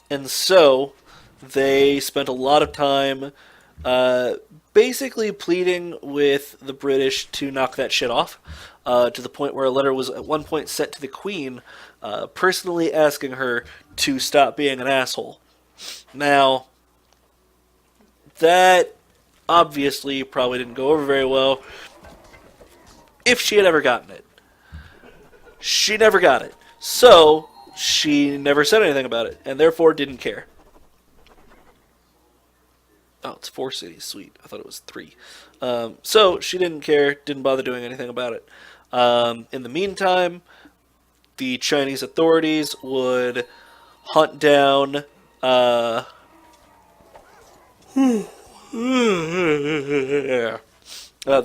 And so they spent a lot of time uh, basically pleading with the British to knock that shit off, to the point where a letter was at one point sent to the Queen, personally asking her to stop being an asshole. Now, that obviously probably didn't go over very well if she had ever gotten it. She never got it. So, she never said anything about it, and therefore didn't care. Oh, it's 4 cities. Sweet. I thought it was 3. So she didn't care, didn't bother doing anything about it. In the meantime, the Chinese authorities would hunt down. The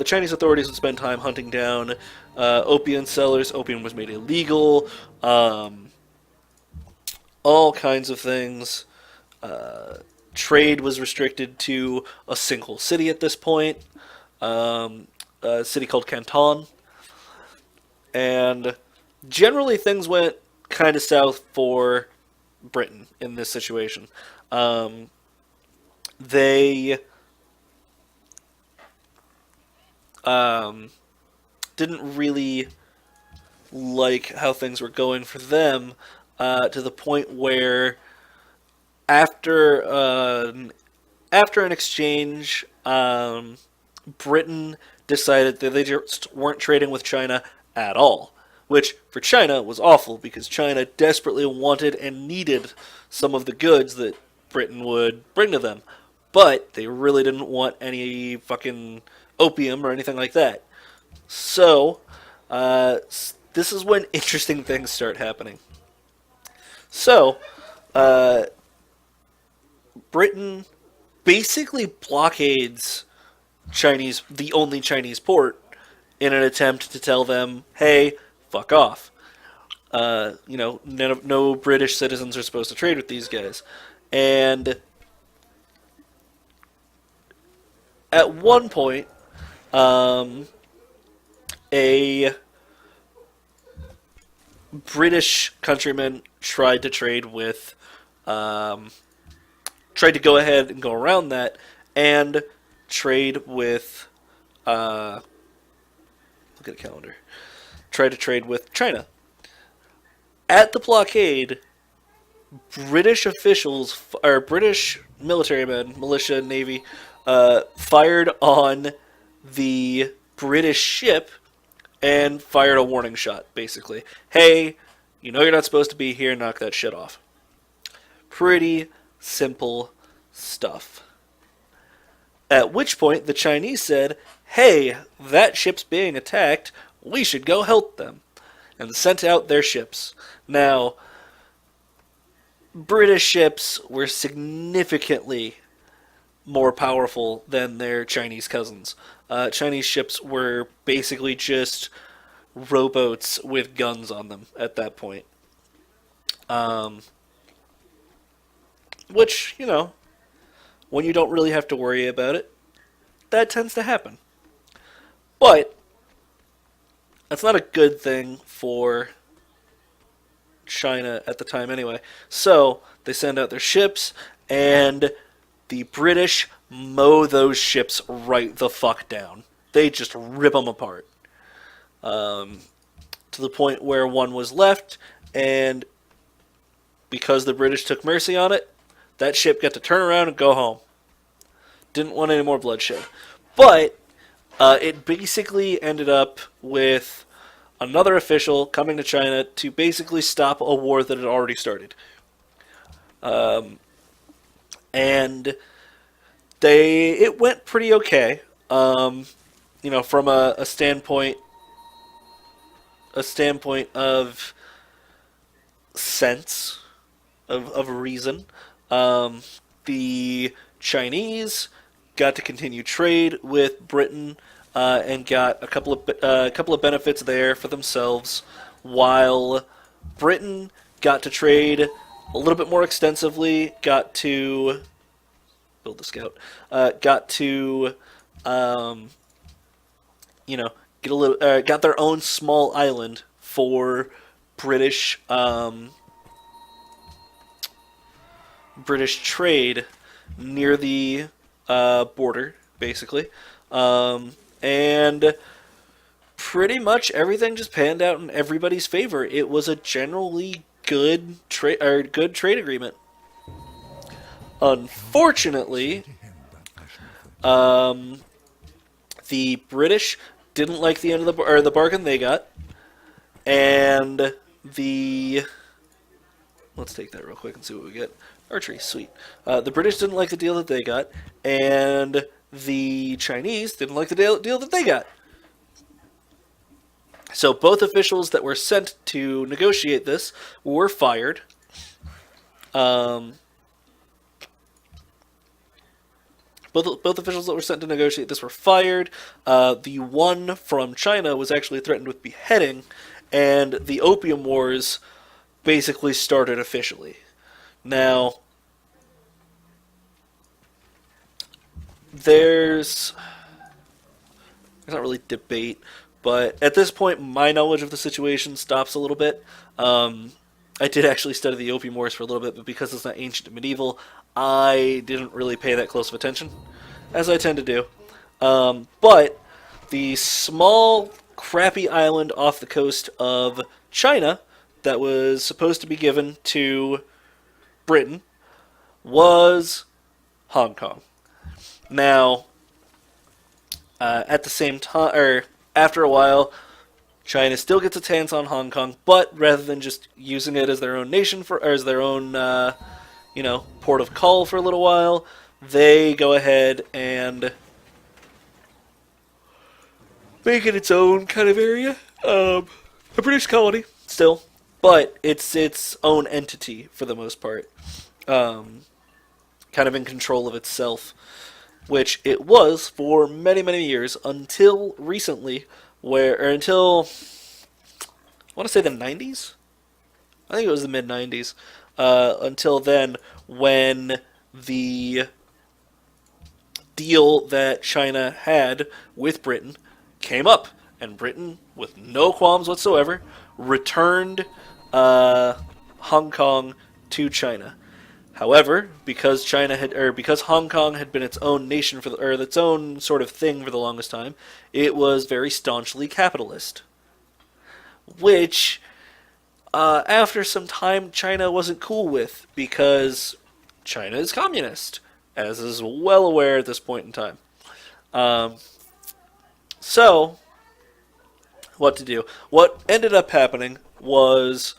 Chinese authorities would spend time hunting down opium sellers. Opium was made illegal. All kinds of things. Trade was restricted to a single city at this point, a city called Canton, and generally things went kind of south for Britain in this situation. Um, they um, didn't really like how things were going for them, to the point where after after an exchange, Britain decided that they just weren't trading with China at all, which for China was awful because China desperately wanted and needed some of the goods that Britain would bring to them, but they really didn't want any fucking opium or anything like that. So, this is when interesting things start happening. So, uh, Britain basically blockades the only Chinese port, in an attempt to tell them, hey, fuck off. No British citizens are supposed to trade with these guys. And at one point, um, a British countryman um, tried to go ahead and go around that and trade with, look at a calendar, tried to trade with China. At the blockade, British officials, or British military men, militia, navy, fired on the British ship and fired a warning shot, basically. Hey, you know you're not supposed to be here, knock that shit off. Pretty simple stuff. At which point, the Chinese said, hey, that ship's being attacked, we should go help them. And sent out their ships. Now, British ships were significantly more powerful than their Chinese cousins. Chinese ships were basically just rowboats with guns on them at that point. Um, which, when you don't really have to worry about it, that tends to happen. But that's not a good thing for China at the time anyway. So they send out their ships, and the British mow those ships right the fuck down. They just rip them apart. Um, to the point where one was left, and because the British took mercy on it, that ship got to turn around and go home. Didn't want any more bloodshed. But it basically ended up with another official coming to China to basically stop a war that had already started. Um, and it went pretty okay. From a standpoint of sense of reason. The Chinese got to continue trade with Britain, and got a couple of benefits there for themselves, while Britain got to trade a little bit more extensively, got to build the scout, got to um, get a little got their own small island for British British trade near the border, basically. And pretty much everything just panned out in everybody's favor. It was a generally good trade agreement. Unfortunately, um, the British didn't like the end of the bargain they got, and the let's take that real quick and see what we get. Archery, sweet. The British didn't like the deal that they got, and the Chinese didn't like the deal that they got. So both officials that were sent to negotiate this were fired. Um, both officials that were sent to negotiate this were fired. The one from China was actually threatened with beheading, and the Opium Wars basically started officially. Now, there's not really debate, but at this point, my knowledge of the situation stops a little bit. I did actually study the Opium Wars for a little bit, but because it's not ancient and medieval, I didn't really pay that close of attention, as I tend to do. But the small, crappy island off the coast of China that was supposed to be given to Britain was Hong Kong. Now, at the same time, or after a while, China still gets its hands on Hong Kong, but rather than just using it as their own nation or as their own, port of call for a little while, they go ahead and make it its own kind of area. A British colony, still, but it's its own entity for the most part. Kind of in control of itself, which it was for many, many years until recently, until I want to say the 90s? I think it was the mid 90s. Until then, when the deal that China had with Britain came up, and Britain, with no qualms whatsoever, returned Hong Kong to China. However, because because Hong Kong had been its own nation or its own sort of thing for the longest time, it was very staunchly capitalist. Which, after some time, China wasn't cool with, because China is communist, as is well aware at this point in time. So, what to do? What ended up happening was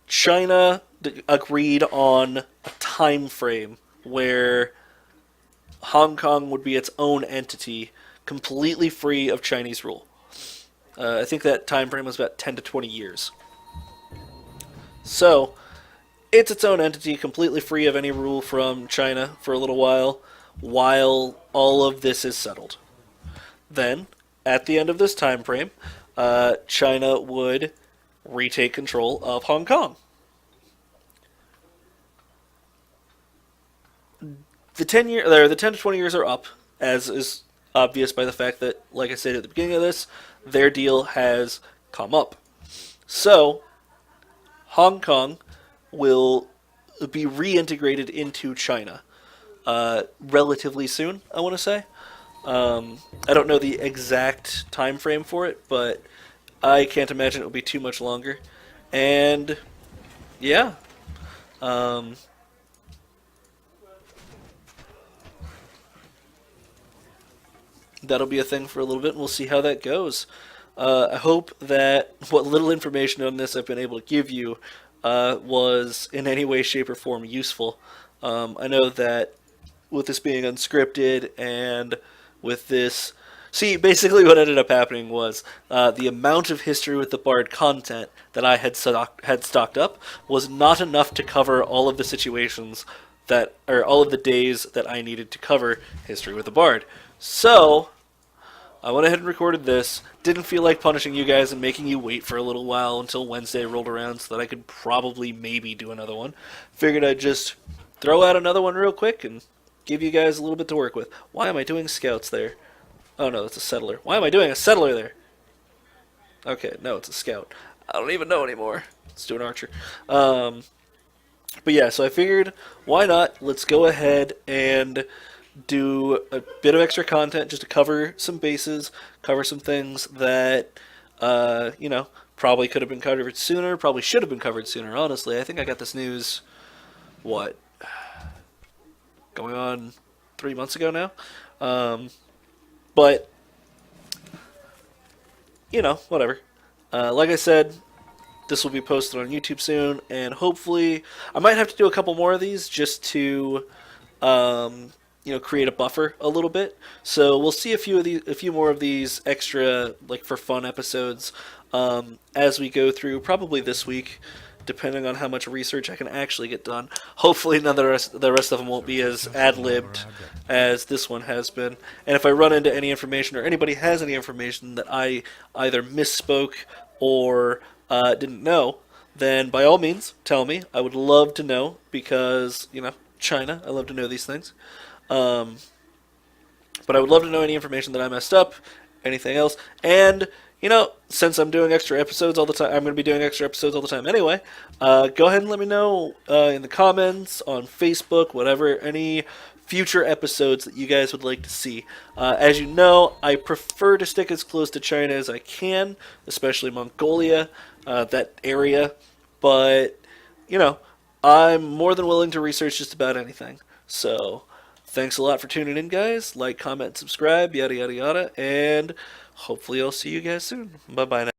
China agreed on a time frame where Hong Kong would be its own entity, completely free of Chinese rule. I think that time frame was about 10 to 20 years. So, it's its own entity, completely free of any rule from China for a little while all of this is settled. Then, at the end of this time frame, China would retake control of Hong Kong. The 10 to 20 years are up, as is obvious by the fact that, like I said at the beginning of this, their deal has come up. So, Hong Kong will be reintegrated into China relatively soon, I want to say. I don't know the exact time frame for it, but I can't imagine it will be too much longer. And, yeah. That'll be a thing for a little bit, and we'll see how that goes. I hope that what little information on this I've been able to give you was in any way, shape, or form useful. I know that with this being unscripted and with this... See, basically what ended up happening was the amount of History with the Bard content that I had stocked up was not enough to cover all of the situations or all of the days that I needed to cover History with the Bard. So, I went ahead and recorded this. Didn't feel like punishing you guys and making you wait for a little while until Wednesday rolled around so that I could probably maybe do another one. Figured I'd just throw out another one real quick and give you guys a little bit to work with. Why am I doing scouts there? Oh no, it's a settler. Why am I doing a settler there? Okay, no, it's a scout. I don't even know anymore. Let's do an archer. But yeah, so I figured, why not? Let's go ahead and do a bit of extra content just to cover some bases, cover some things that, probably could have been covered sooner, probably should have been covered sooner, honestly. I think I got this news, what, going on 3 months ago now? Um, but, whatever. Like I said, this will be posted on YouTube soon, and hopefully, I might have to do a couple more of these just to create a buffer a little bit. So we'll see a few more of these extra, like for fun episodes, as we go through, probably this week, depending on how much research I can actually get done. Hopefully, none of the rest of them won't be as ad libbed as this one has been. And if I run into any information or anybody has any information that I either misspoke or didn't know, then by all means, tell me. I would love to know because, China, I love to know these things. Um, but I would love to know any information that I messed up, anything else. And, since I'm doing extra episodes all the time, I'm going to be doing extra episodes all the time anyway. Go ahead and let me know in the comments, on Facebook, whatever, any future episodes that you guys would like to see. As you know, I prefer to stick as close to China as I can, especially Mongolia, that area. But, you know, I'm more than willing to research just about anything. So, thanks a lot for tuning in, guys. Like, comment, subscribe, yada, yada, yada. And hopefully I'll see you guys soon. Bye-bye now.